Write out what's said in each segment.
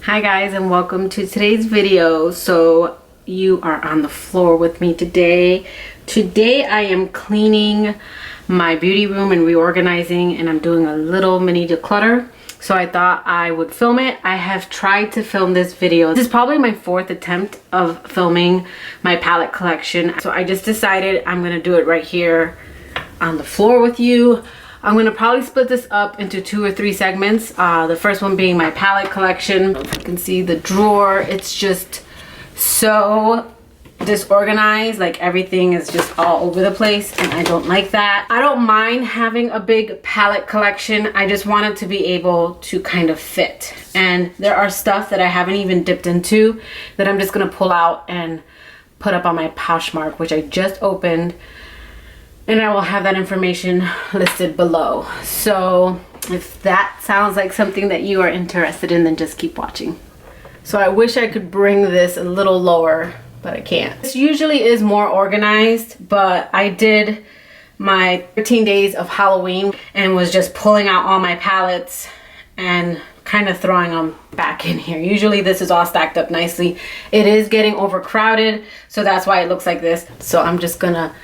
Hi guys, and welcome to today's video. So you are on the floor with me today. Today I am cleaning my beauty room and reorganizing, and I'm doing a little mini declutter. So I thought I would film it. I have tried to film this video. This is probably my fourth attempt of filming my palette collection. So I just decided I'm gonna do it right here on the floor with you. I'm gonna probably split this up into 2 or 3 segments. The first one being my palette collection. If you can see the drawer, it's just so disorganized. Like everything is just all over the place, and I don't like that. I don't mind having a big palette collection. I just want it to be able to kind of fit. And there are stuff that I haven't even dipped into that I'm just gonna pull out and put up on my Poshmark, which I just opened. And I will have that information listed below. So if that sounds like something that you are interested in, then just keep watching. So I wish I could bring this a little lower, but I can't. This usually is more organized, but I did my 13 days of Halloween and was just pulling out all my palettes and kind of throwing them back in here. Usually this is all stacked up nicely. It is getting overcrowded, so that's why it looks like this. So I'm just gonna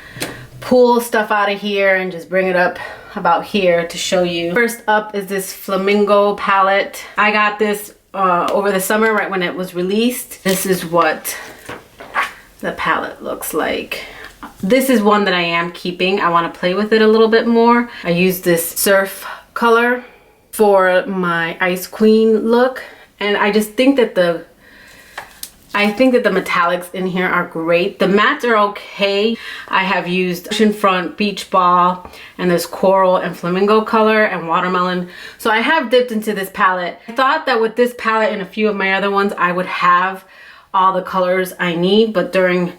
pull stuff out of here and just bring it up about here to show you. First up is this Flamingo palette. I got this over the summer right when it was released. This is what the palette looks like. This is one that I am keeping. I want to play with it a little bit more. I use this surf color for my Ice Queen look, and I just think that the metallics in here are great. The mattes are okay. I have used Oceanfront, Beach Ball, and this coral and flamingo color and watermelon. So I have dipped into this palette. I thought that with this palette and a few of my other ones, I would have all the colors I need, but during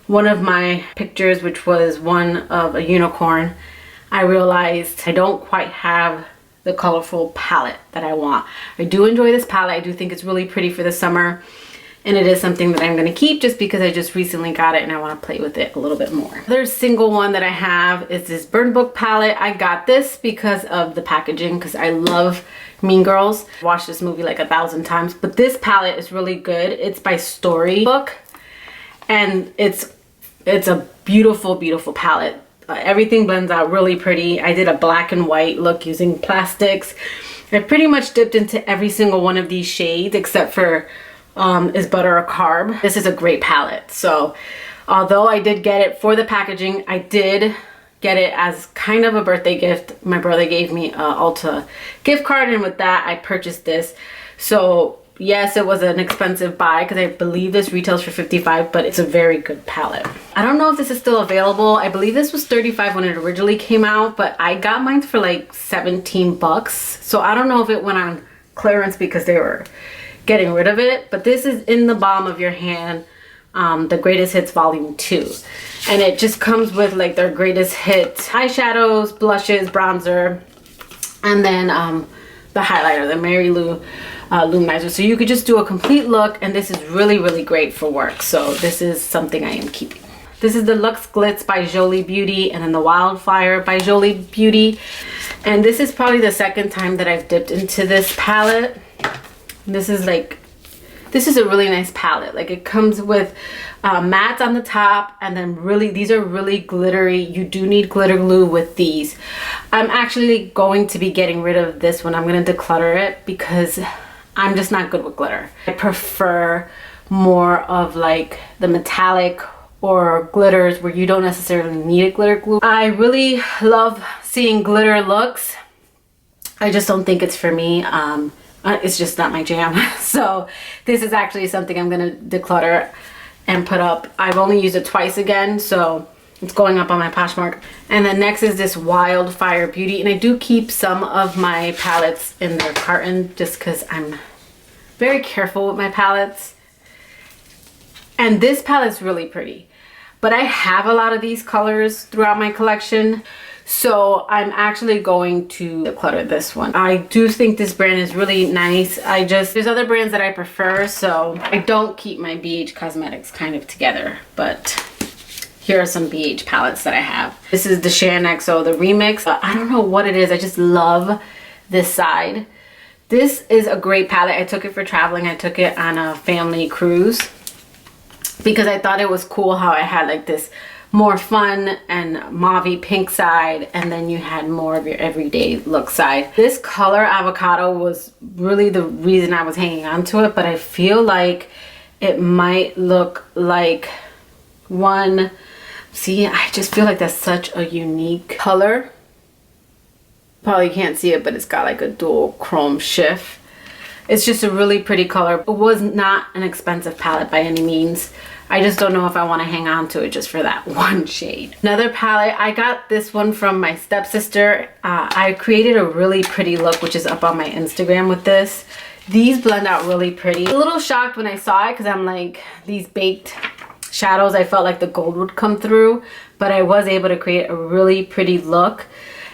one of my pictures, which was one of a unicorn, I realized I don't quite have the colorful palette that I want. I do enjoy this palette. I do think it's really pretty for the summer. And it is something that I'm going to keep just because I just recently got it and I want to play with it a little bit more. Another single one that I have is this Burn Book palette. I got this because of the packaging, because I love Mean Girls. I watched this movie like 1,000 times, but this palette is really good. It's by Storybook, and it's a beautiful, beautiful palette. Everything blends out really pretty. I did a black and white look using plastics. I pretty much dipped into every single one of these shades except for Is Butter a Carb. This is a great palette. So although I did get it for the packaging, I did get it as kind of a birthday gift. My brother gave me a Ulta gift card, and with that I purchased this. So yes, it was an expensive buy because I believe this retails for $55, but it's a very good palette. I don't know if this is still available. I believe this was $35 when it originally came out, but I got mine for like 17 bucks. So I don't know if it went on clearance because they were getting rid of it, but this is In the Palm of Your Hand, the Greatest Hits Volume 2. And it just comes with like their greatest hits, eyeshadows, blushes, bronzer, and then the highlighter, the Mary Lou Luminizer. So you could just do a complete look, and this is really, really great for work. So this is something I am keeping. This is the Luxe Glitz by Jolie Beauty, and then the Wildfire by Jolie Beauty. And this is probably the second time that I've dipped into this palette. This is a really nice palette. Like, it comes with mattes on the top, and then these are really glittery. You do need glitter glue with these. I'm actually going to be getting rid of this one. I'm going to declutter it because I'm just not good with glitter. I prefer more of like the metallic or glitters where you don't necessarily need a glitter glue. I really love seeing glitter looks. I just don't think it's for me. It's just not my jam. So this is actually something I'm gonna declutter and put up. I've only used it twice again, so it's going up on my Poshmark. And then next is this Wildfire Beauty, and I do keep some of my palettes in their carton just because I'm very careful with my palettes. And this palette's really pretty, but I have a lot of these colors throughout my collection. So I'm actually going to declutter this one. I do think this brand is really nice. There's other brands that I prefer, so I don't keep my BH Cosmetics kind of together, but here are some BH palettes that I have. This is the XO, the Remix. I don't know what it is. I just love this side. This is a great palette. I took it for traveling. I took it on a family cruise because I thought it was cool how I had like this more fun and mauvey pink side, and then you had more of your everyday look side. This color avocado was really the reason I was hanging on to it, but I feel like it might look like one. See, I just feel like that's such a unique color. Probably can't see it, but it's got like a dual chrome shift. It's just a really pretty color. It was not an expensive palette by any means. I just don't know if I want to hang on to it just for that one shade. Another palette, I got this one from my stepsister. I created a really pretty look, which is up on my Instagram with this. These blend out really pretty. A little shocked when I saw it because I'm like, these baked shadows, I felt like the gold would come through, but I was able to create a really pretty look.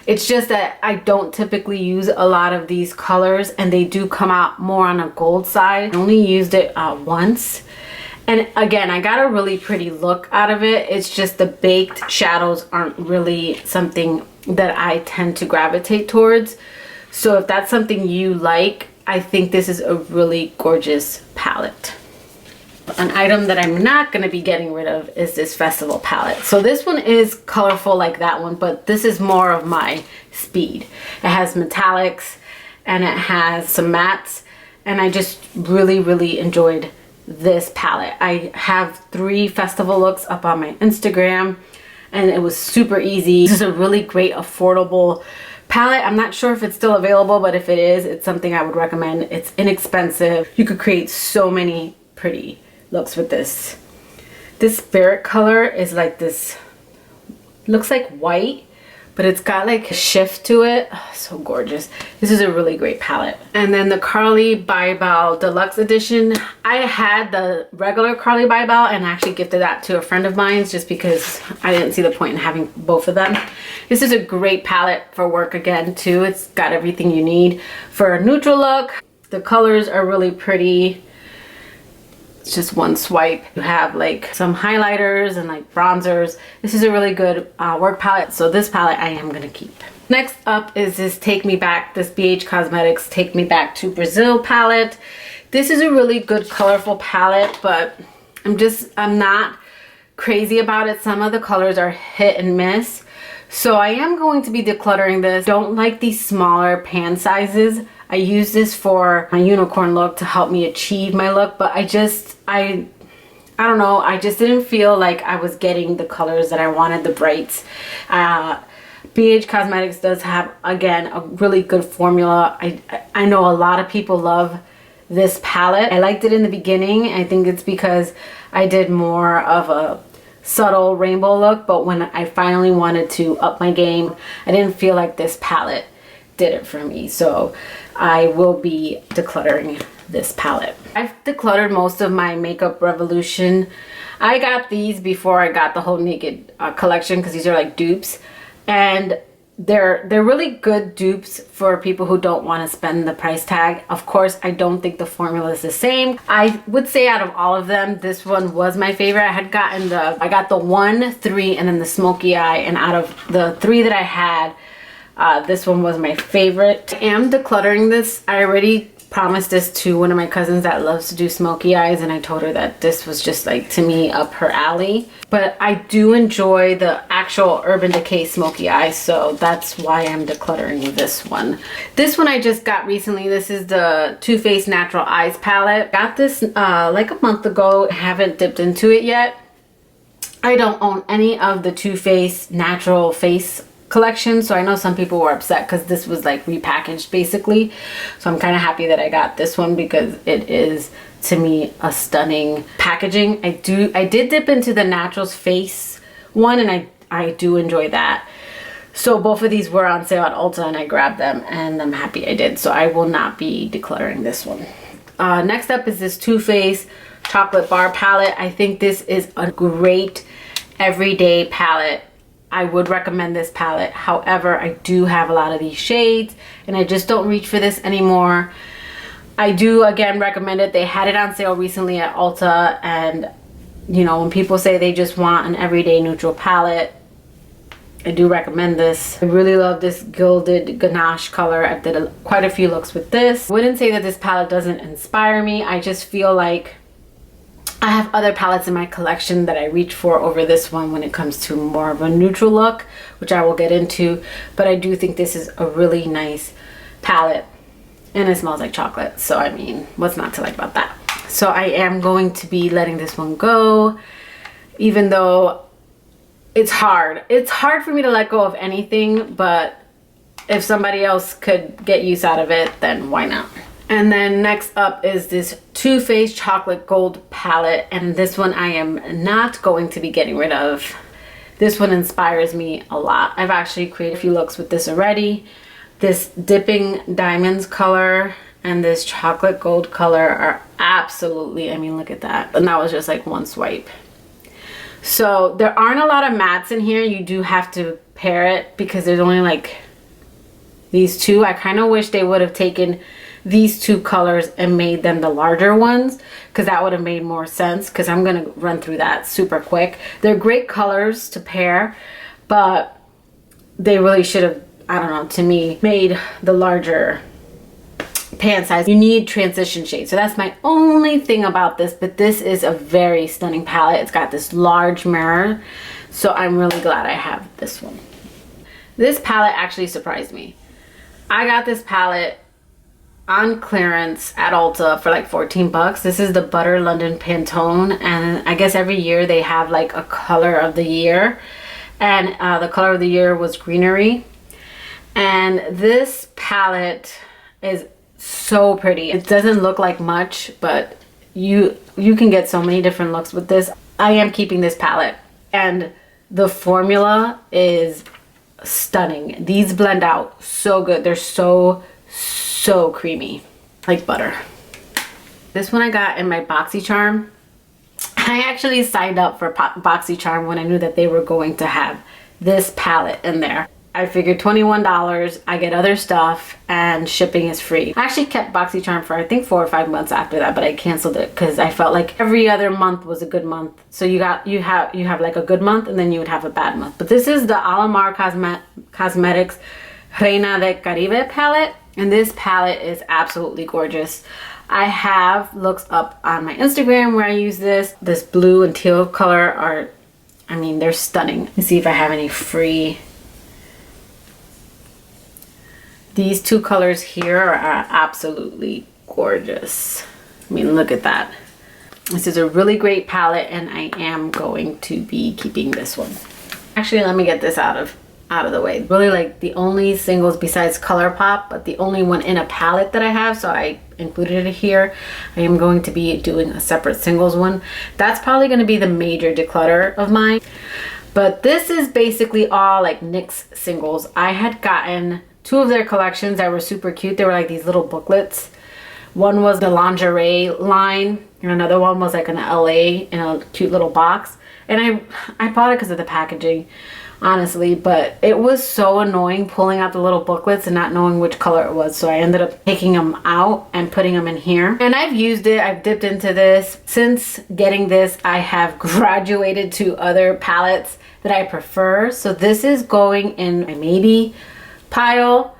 It's just that I don't typically use a lot of these colors, and they do come out more on a gold side. I only used it once. And again, I got a really pretty look out of it. It's just the baked shadows aren't really something that I tend to gravitate towards. So if that's something you like, I think this is a really gorgeous palette. An item that I'm not going to be getting rid of is this festival palette. So this one is colorful like that one, but this is more of my speed. It has metallics and it has some mattes, and I just really enjoyed this palette. I have 3 festival looks up on my Instagram, and it was super easy. This is a really great affordable palette. I'm not sure if it's still available, but if it is, it's something I would recommend. It's inexpensive. You could create so many pretty looks with this. This spirit color is like this, looks like white, but it's got like a shift to it. Oh, so gorgeous. This is a really great palette. And then the Carly Bybel Deluxe Edition. I had the regular Carly Bybel and actually gifted that to a friend of mine just because I didn't see the point in having both of them. This is a great palette for work again too. It's got everything you need for a neutral look. The colors are really pretty. It's just one swipe. You have like some highlighters and like bronzers. This is a really good work palette. So this palette I am gonna keep. Next up is this Take Me Back, this BH Cosmetics Take Me Back to Brazil palette. This is a really good colorful palette, but I'm not crazy about it. Some of the colors are hit and miss. So I am going to be decluttering this. Don't like these smaller pan sizes. I use this for my unicorn look to help me achieve my look, but I don't know, I just didn't feel like I was getting the colors that I wanted, the brights. BH Cosmetics does have, again, a really good formula. I know a lot of people love this palette. I liked it in the beginning. I think it's because I did more of a subtle rainbow look, but when I finally wanted to up my game, I didn't feel like this palette did it for me. So I will be decluttering this palette. I've decluttered most of my Makeup Revolution. I got these before I got the whole Naked collection because these are like dupes, and they're really good dupes for people who don't want to spend the price tag. Of course, I don't think the formula is the same. I would say out of all of them, this one was my favorite. I got the 1, 3, and then the smoky eye, and out of the 3 that I had, this one was my favorite. I am decluttering this. I already promised this to one of my cousins that loves to do smoky eyes, and I told her that this was just like, to me, up her alley. But I do enjoy the actual Urban Decay smoky eyes, so that's why I'm decluttering this one. This one I just got recently. This is the Too Faced Natural Eyes palette. Got this like a month ago. I haven't dipped into it yet. I don't own any of the Too Faced Natural Face collection, so I know some people were upset because this was like repackaged basically. So I'm kind of happy that I got this one because it is, to me, a stunning packaging. I did dip into the Naturals Face one, and I do enjoy that. So both of these were on sale at Ulta, and I grabbed them, and I'm happy I did. So I will not be decluttering this one. Next up is this Too Faced Chocolate Bar palette. I think this is a great everyday palette. I would recommend this palette. However, I do have a lot of these shades, and I just don't reach for this anymore. I do, again, recommend it. They had it on sale recently at Ulta, and you know, when people say they just want an everyday neutral palette, I do recommend this. I really love this gilded ganache color. I've did quite a few looks with this. I wouldn't say that this palette doesn't inspire me. I just feel like I have other palettes in my collection that I reach for over this one when it comes to more of a neutral look, which I will get into. But I do think this is a really nice palette, and it smells like chocolate. So I mean, what's not to like about that? So I am going to be letting this one go, even though it's hard. It's hard for me to let go of anything, but if somebody else could get use out of it, then why not? And then next up is this Too Faced Chocolate Gold palette, and this one I am not going to be getting rid of. This one inspires me a lot. I've actually created a few looks with this already. This Dipping Diamonds color and this chocolate gold color are absolutely, I mean, look at that. And that was just like one swipe. So there aren't a lot of mattes in here. You do have to pair it because there's only like these two. I kind of wish they would have taken these two colors and made them the larger ones, because that would have made more sense, because I'm going to run through that super quick. They're great colors to pair, but they really should have, I don't know, to me, made the larger pan size. You need transition shades, so that's my only thing about this. But this is a very stunning palette. It's got this large mirror, so I'm really glad I have this one. This palette actually surprised me. I got this palette on clearance at Ulta for like 14 bucks. This is the Butter London Pantone, and I guess every year they have like a color of the year, and the color of the year was greenery. And this palette is so pretty. It doesn't look like much, but you can get so many different looks with this. I am keeping this palette, and the formula is stunning. These blend out so good. They're so creamy, like butter. This one I got in my BoxyCharm. I actually signed up for BoxyCharm when I knew that they were going to have this palette in there. I figured $21, I get other stuff, and shipping is free. I actually kept BoxyCharm for I think 4 or 5 months after that, but I canceled it because I felt like every other month was a good month. So you have like a good month, and then you would have a bad month. But this is the Alamar Cosmetics Reina de Caribe palette, and this palette is absolutely gorgeous. I have looks up on my Instagram where I use this. This blue and teal color are, I mean, they're stunning. Let me see if I have any free. These two colors here are absolutely gorgeous. I mean, look at that. This is a really great palette, and I am going to be keeping this one. Actually, let me get this out of the way. Really, like the only singles besides ColourPop, but the only one in a palette that I have, so I included it here. I am going to be doing a separate singles one. That's probably going to be the major declutter of mine. But this is basically all like NYX singles. I had gotten 2 of their collections that were super cute. They were like these little booklets. One was the lingerie line, and another one was like an LA in a cute little box. And I bought it because of the packaging, honestly, but it was so annoying pulling out the little booklets and not knowing which color it was. So I ended up taking them out and putting them in here. And I've used it, I've dipped into this. Since getting this, I have graduated to other palettes that I prefer. So this is going in my maybe pile,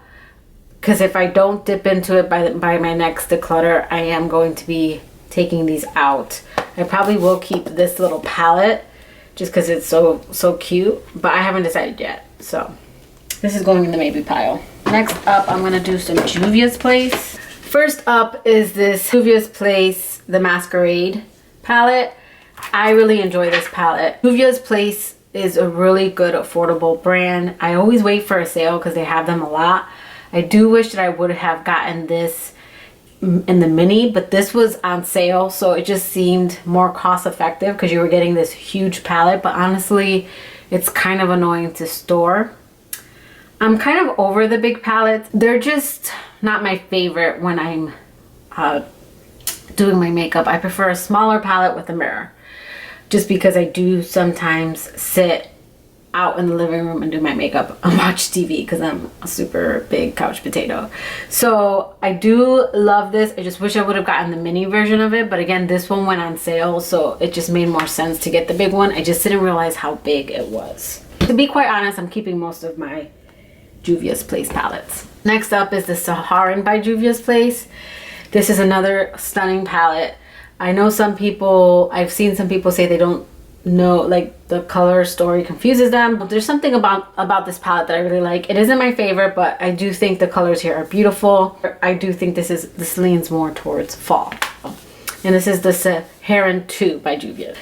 because if I don't dip into it by my next declutter, I am going to be taking these out. I probably will keep this little palette just because it's so cute, but I haven't decided yet. So this is going in the maybe pile. Next up, I'm gonna do some Juvia's Place. First up is this Juvia's Place, the Masquerade palette. I really enjoy this palette. Juvia's Place is a really good affordable brand. I always wait for a sale because they have them a lot. I do wish that I would have gotten this in the mini, but this was on sale, so it just seemed more cost effective because you were getting this huge palette. But honestly, it's kind of annoying to store. I'm kind of over the big palettes. They're just not my favorite when I'm doing my makeup. I prefer a smaller palette with a mirror, just because I do sometimes sit out in the living room and do my makeup and watch TV because I'm a super big couch potato. So I do love this. I just wish I would have gotten the mini version of it, but again, this one went on sale, so it just made more sense to get the big one. I just didn't realize how big it was. To be quite honest, I'm keeping most of my Juvia's Place palettes. Next up is the Saharan by Juvia's Place. This is another stunning palette. I know some people, I've seen some people say they don't know, like the color story confuses them, but there's something about this palette that I really like. It isn't my favorite, but I do think the colors here are beautiful. I do think this leans more towards fall. And this is the Saharan 2 by Juvia.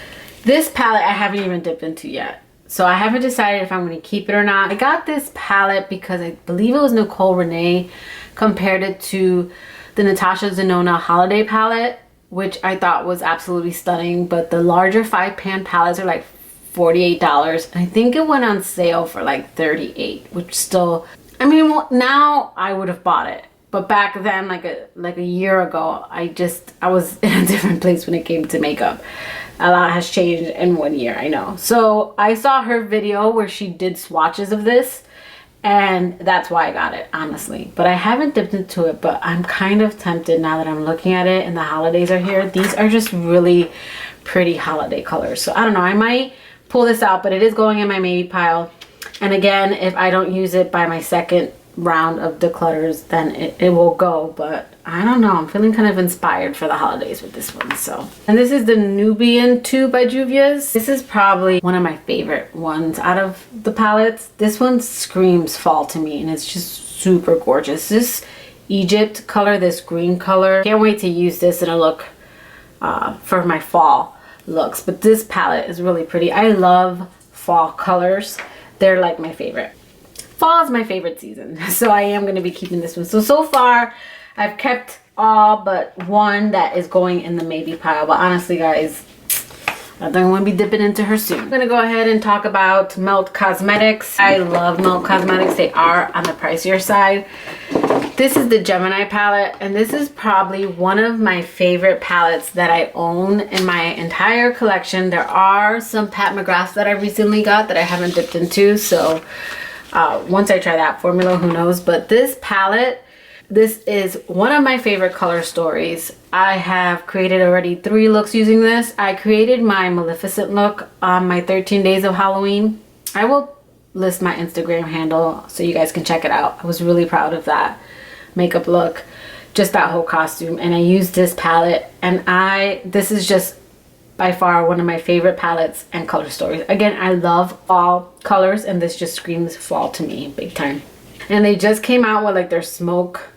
This palette I haven't even dipped into yet, so I haven't decided if I'm going to keep it or not. I got this palette because I believe it was Nicole Renee compared it to the Natasha Denona Holiday palette, which I thought was absolutely stunning. But the larger 5-pan palettes are like $48. And I think it went on sale for like $38, which still, I mean, well, now I would have bought it. But back then, like a year ago, I was in a different place when it came to makeup. A lot has changed in 1 year, I know. So I saw her video where she did swatches of this, and that's why I got it, honestly. But I haven't dipped into it, but I'm kind of tempted now that I'm looking at it and the holidays are here. These are just really pretty holiday colors. So I don't know, I might pull this out, but it is going in my maybe pile. And again, if I don't use it by my second round of declutters, then it will go. But I don't know, I'm feeling kind of inspired for the holidays with this one. So, and this is the Nubian 2 by Juvia's. This is probably one of my favorite ones out of the palettes. This one screams fall to me, and it's just super gorgeous. This Egypt color, this green color, can't wait to use this in a look for my fall looks. But this palette is really pretty. I love fall colors. They're like my favorite. Fall is my favorite season, so I am going to be keeping this one. So far, I've kept all but one that is going in the maybe pile. But honestly, guys, I think I'm going to be dipping into her soon. I'm going to go ahead and talk about Melt Cosmetics. I love Melt Cosmetics. They are on the pricier side. This is the Gemini palette, and this is probably one of my favorite palettes that I own in my entire collection. There are some Pat McGraths that I recently got that I haven't dipped into, so once I try that formula, who knows. But this palette, this is one of my favorite color stories. I have created already 3 looks using this. I created my Maleficent look on my 13 days of Halloween. I will list my Instagram handle so you guys can check it out. I was really proud of that makeup look, just that whole costume. And I used this palette, and this is just by far one of my favorite palettes and color stories. Again, I love fall colors, and this just screams fall to me big time. And they just came out with like their smoke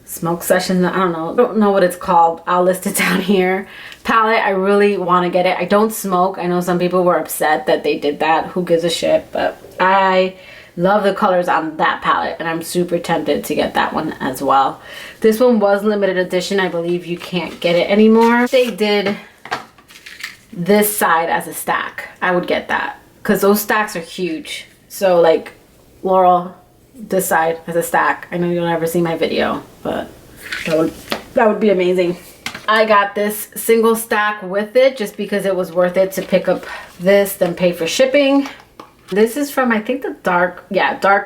session. I don't know what it's called. I'll list it down here. Palette, I really want to get it. I don't smoke. I know some people were upset that they did that. Who gives a shit? But I love the colors on that palette, and I'm super tempted to get that one as well. This one was limited edition. I believe you can't get it anymore. They did this side as a stack. I would get that because those stacks are huge. So like, Laurel, this side as a stack. I know you'll never see my video, but that would be amazing. I got this single stack with it just because it was worth it to pick up this than pay for shipping. This is from, I think, the Dark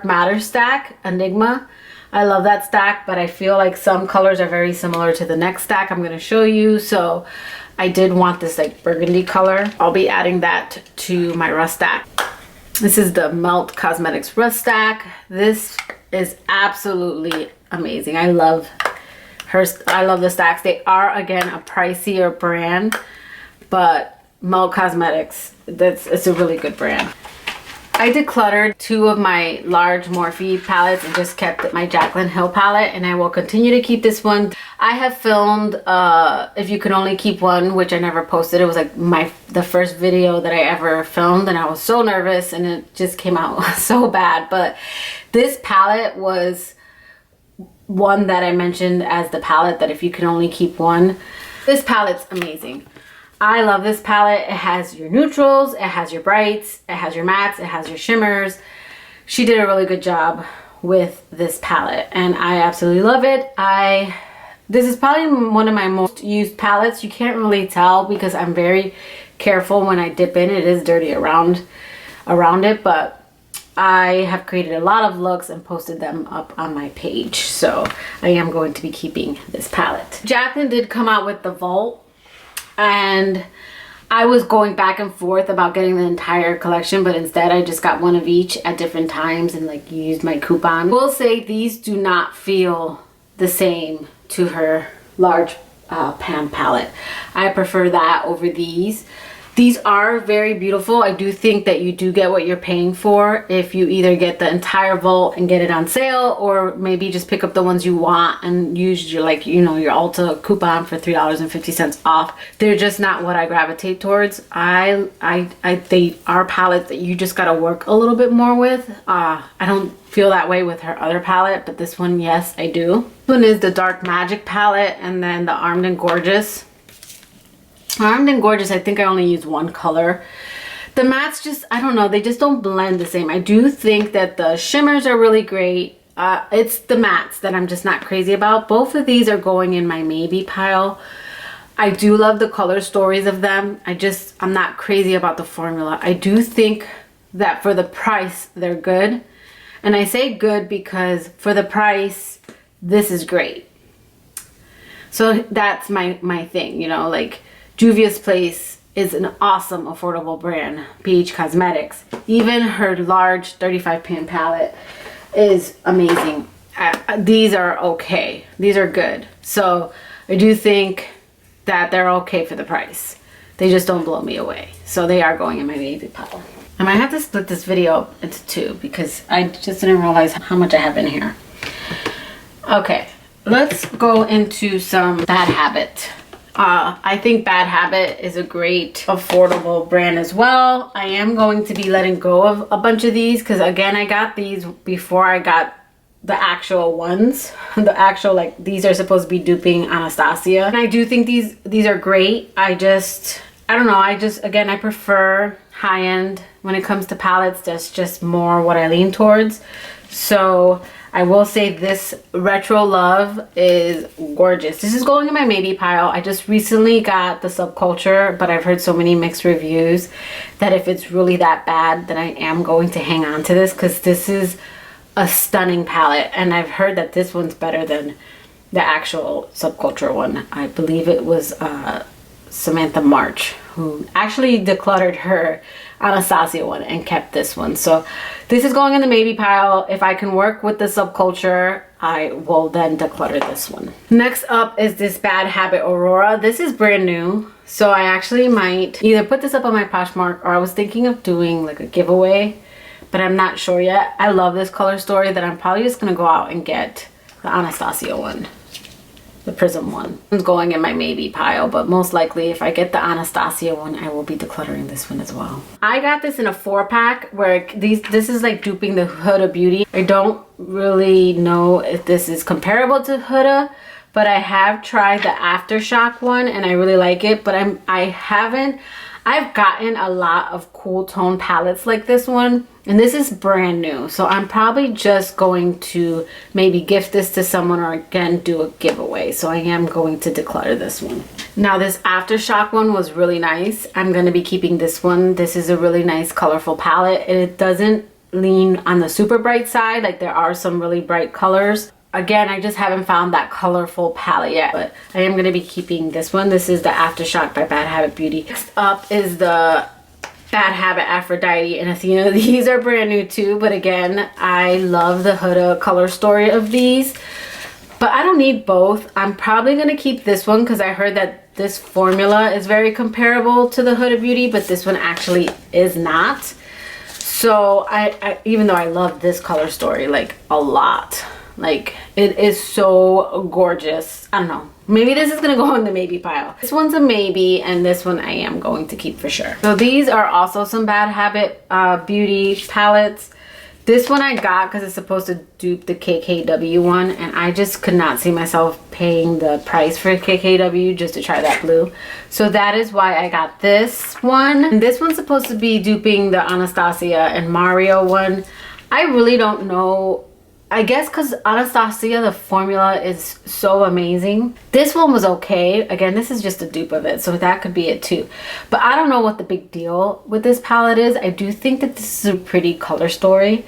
Matter stack, Enigma. I love that stack, but I feel like some colors are very similar to the next stack I'm going to show you. So I did want this like burgundy color. I'll be adding that to my Rust stack. This is the Melt Cosmetics Rust stack. This is absolutely amazing. I love the stacks. They are, again, a pricier brand, but Melt Cosmetics, it's a really good brand. I decluttered 2 of my large Morphe palettes and just kept my Jaclyn Hill palette, and I will continue to keep this one. I have filmed If You Can Only Keep One, which I never posted. It was like the first video that I ever filmed, and I was so nervous, and it just came out so bad. But this palette was one that I mentioned as the palette that if you can only keep one. This palette's amazing. I love this palette. It has your neutrals, it has your brights, it has your mattes, it has your shimmers. She did a really good job with this palette, and I absolutely love it. This is probably one of my most used palettes. You can't really tell because I'm very careful when I dip in. It is dirty around it, but I have created a lot of looks and posted them up on my page, so I am going to be keeping this palette. Jaclyn did come out with the Vault, and I was going back and forth about getting the entire collection, but instead I just got one of each at different times and like used my coupon. I will say these do not feel the same to her large pan palette. I prefer that over these. These are very beautiful. I do think that you do get what you're paying for if you either get the entire vault and get it on sale, or maybe just pick up the ones you want and use your, like, you know, your Ulta coupon for $3.50 off. They're just not what I gravitate towards. They are palettes that you just gotta work a little bit more with. I don't feel that way with her other palette, but this one, yes, I do. This one is the Dark Magic palette, and then the Armed and Gorgeous. Armed and Gorgeous, I think I only use one color. The mattes just, I don't know, they just don't blend the same. I do think that the shimmers are really great. It's the mattes that I'm just not crazy about. Both of these are going in my maybe pile. I do love the color stories of them. I'm not crazy about the formula. I do think that for the price, they're good. And I say good because for the price, this is great. So that's my thing, you know, like, Juvia's Place is an awesome, affordable brand. BH Cosmetics. Even her large 35 pan palette is amazing. These are okay. These are good. So I do think that they're okay for the price. They just don't blow me away. So they are going in my baby pile. I might have to split this video into two because I just didn't realize how much I have in here. Okay, let's go into some Bad Habit. I think Bad Habit is a great affordable brand as well. I am going to be letting go of a bunch of these because, again, I got these before I got the actual ones. The actual, like, these are supposed to be duping Anastasia. And I do think these are great. I don't know. Again, I prefer high-end when it comes to palettes. That's just more what I lean towards. So I will say this Retro Love is gorgeous. This is going in my maybe pile. I just recently got the Subculture, but I've heard so many mixed reviews that if it's really that bad, then I am going to hang on to this because this is a stunning palette. And I've heard that this one's better than the actual Subculture one. I believe it was Samantha March who actually decluttered her Anastasia one and kept this one. So this is going in the maybe pile. If I can work with the Subculture, I will then declutter this one. Next up is this Bad Habit Aurora. This is brand new, so I actually might either put this up on my Poshmark, or I was thinking of doing like a giveaway, but I'm not sure yet. I love this color story that I'm probably just gonna go out and get the Anastasia one. The Prism one. It's going in my maybe pile, but most likely if I get the Anastasia one, I will be decluttering this one as well. I got this in a 4-pack where this is like duping the Huda Beauty. I don't really know if this is comparable to Huda, but I have tried the Aftershock one and I really like it, but I've gotten a lot of cool tone palettes like this one, and this is brand new. So I'm probably just going to maybe gift this to someone, or again, do a giveaway. So I am going to declutter this one. Now this Aftershock one was really nice. I'm going to be keeping this one. This is a really nice colorful palette. It doesn't lean on the super bright side. Like, there are some really bright colors. Again, I just haven't found that colorful palette yet, but I am going to be keeping this one. This is the Aftershock by Bad Habit Beauty. Next up is the Bad Habit Aphrodite and Athena. These are brand new too, but again, I love the Huda color story of these, but I don't need both. I'm probably going to keep this one because I heard that this formula is very comparable to the Huda Beauty, but this one actually is not. So I even though I love this color story like a lot, like, it is so gorgeous. I don't know. Maybe this is gonna go in the maybe pile. This one's a maybe, and this one I am going to keep for sure. So these are also some Bad Habit Beauty palettes. This one I got because it's supposed to dupe the KKW one, and I just could not see myself paying the price for KKW just to try that blue. So that is why I got this one. And this one's supposed to be duping the Anastasia and Mario one. I really don't know. I guess because Anastasia, the formula is so amazing. This one was okay. Again, this is just a dupe of it, so that could be it too. But I don't know what the big deal with this palette is. I do think that this is a pretty color story,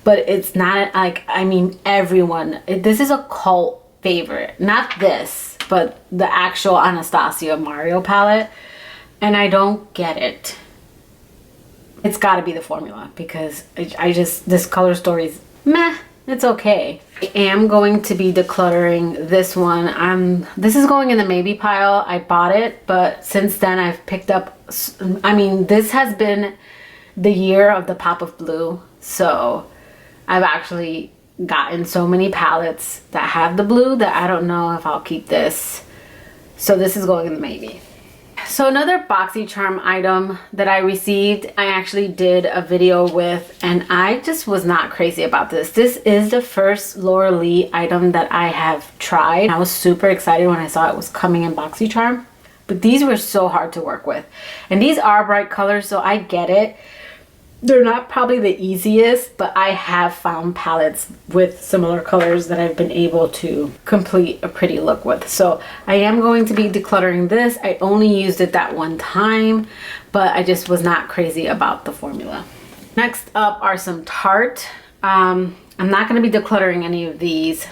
but it's not like, I mean, this is a cult favorite. Not this, but the actual Anastasia Mario palette. and I don't get it. It's got to be the formula, because I just, this color story is meh. It's okay. I am going to be decluttering this one. This is going in the maybe pile. I bought it, but since then I've picked up, I mean, this has been the year of the pop of blue. So I've actually gotten so many palettes that have the blue that I don't know if I'll keep this. So this is going in the maybe. So another BoxyCharm item that I received, I actually did a video with, and I just was not crazy about this. This is the first Laura Lee item that I have tried. I was super excited when I saw it was coming in BoxyCharm, but these were so hard to work with. And these are bright colors, so I get it. They're not probably the easiest, but I have found palettes with similar colors that I've been able to complete a pretty look with. So I am going to be decluttering this. I only used it that one time, but I just was not crazy about the formula. Next up are some Tarte. I'm not going to be decluttering any of these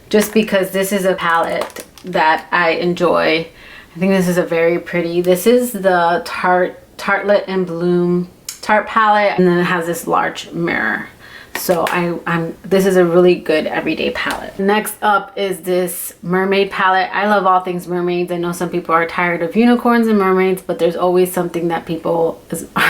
just because this is a palette that I enjoy. I think this is a very pretty, this is the Tartlet and Bloom Tarte palette, and then it has this large mirror. So this is a really good everyday palette. Next up is this Mermaid palette. I love all things mermaids. I know some people are tired of unicorns and mermaids, but there's always something that people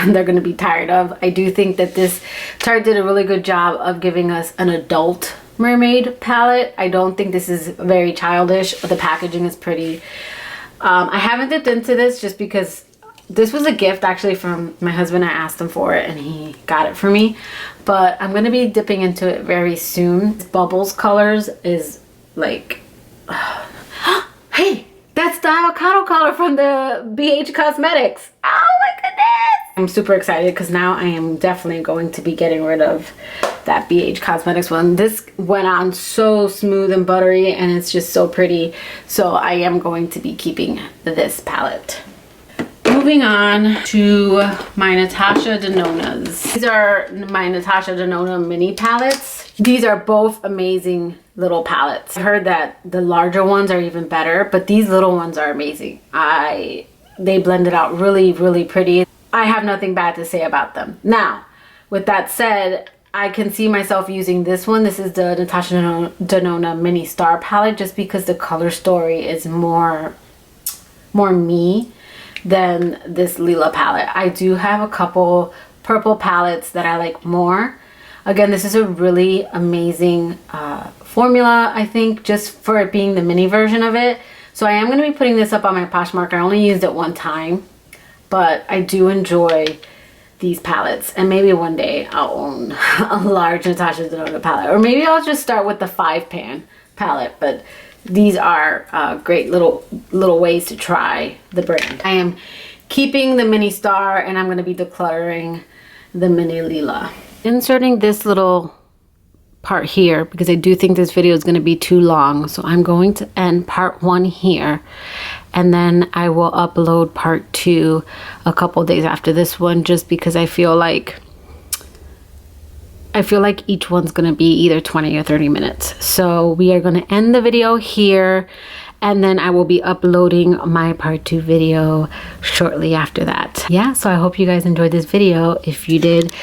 they're going to be tired of. I do think that this Tarte did a really good job of giving us an adult mermaid palette. I don't think this is very childish. The packaging is pretty. I haven't dipped into this just because this was a gift actually from my husband. I asked him for it and he got it for me, but I'm going to be dipping into it very soon. Bubbles colors is like, hey, that's the avocado color from the BH Cosmetics. Oh my goodness. I'm super excited because now I am definitely going to be getting rid of that BH Cosmetics one. This went on so smooth and buttery and it's just so pretty. So I am going to be keeping this palette. Moving on to my Natasha Denona's. These are my Natasha Denona mini palettes. These are both amazing little palettes. I heard that the larger ones are even better, but these little ones are amazing. They blended out really, really pretty. I have nothing bad to say about them. Now, with that said, I can see myself using this one. This is the Natasha Denona Mini Star palette just because the color story is more me than this Lila palette. I do have a couple purple palettes that I like more. Again, this is a really amazing formula, I think, just for it being the mini version of it. So I am going to be putting this up on my Poshmark. I only used it one time, but I do enjoy these palettes, and maybe one day I'll own a large Natasha Denona palette, or maybe I'll just start with the 5-pan palette. But these are great little ways to try the brand. I am keeping the mini star and I'm going to be decluttering the mini Lila. Inserting this little part here because I do think this video is going to be too long. So I'm going to end part 1 here and then I will upload part 2 a couple days after this one just because I feel like each one's gonna be either 20 or 30 minutes. So we are gonna end the video here and then I will be uploading my part 2 video shortly after that. Yeah, so I hope you guys enjoyed this video. If you did,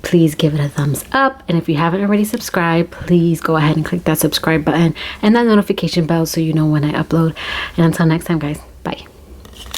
please give it a thumbs up. And if you haven't already subscribed, please go ahead and click that subscribe button and that notification bell so you know when I upload. And until next time, guys, bye.